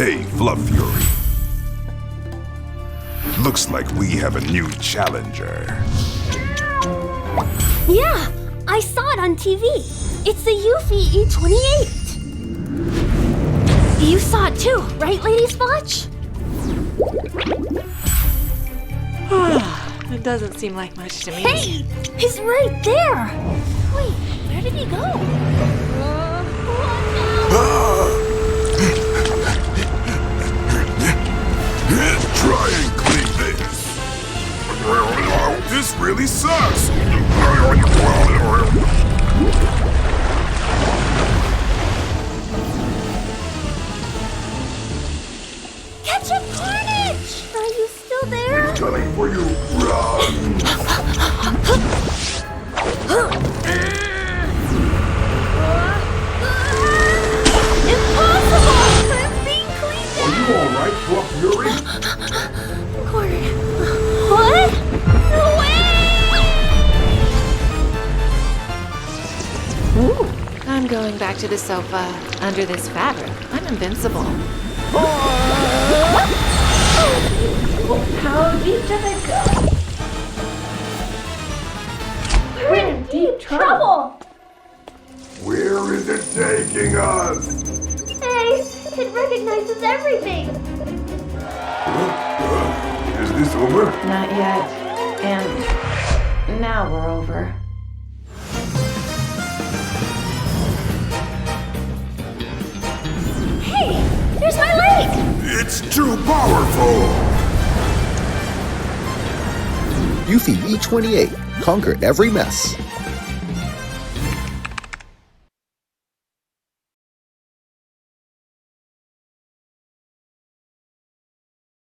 Hey, Fluff Fury. Looks like we have a new challenger. Yeah, I saw it on TV. It's the Yuffie E28. You saw it too, right, Lady Spotch? It doesn't seem like much to me. Hey, he's right there. Wait, where did he go? Try and clean this. This really sucks. Ketchup Carnage! Are you still there? Coming for you. Run. Impossible! I'm being cleaned Are you all right, Fluff Fury? Corner. What? No way! Ooh, I'm going back to the sofa. Under this fabric, I'm invincible. How deep does it go? We're in deep trouble! Where is it taking us? Hey, it recognizes everything! Is this over? Not yet. And now we're over. Hey, there's my leg! It's too powerful. Yuffie E28. Conquer every mess.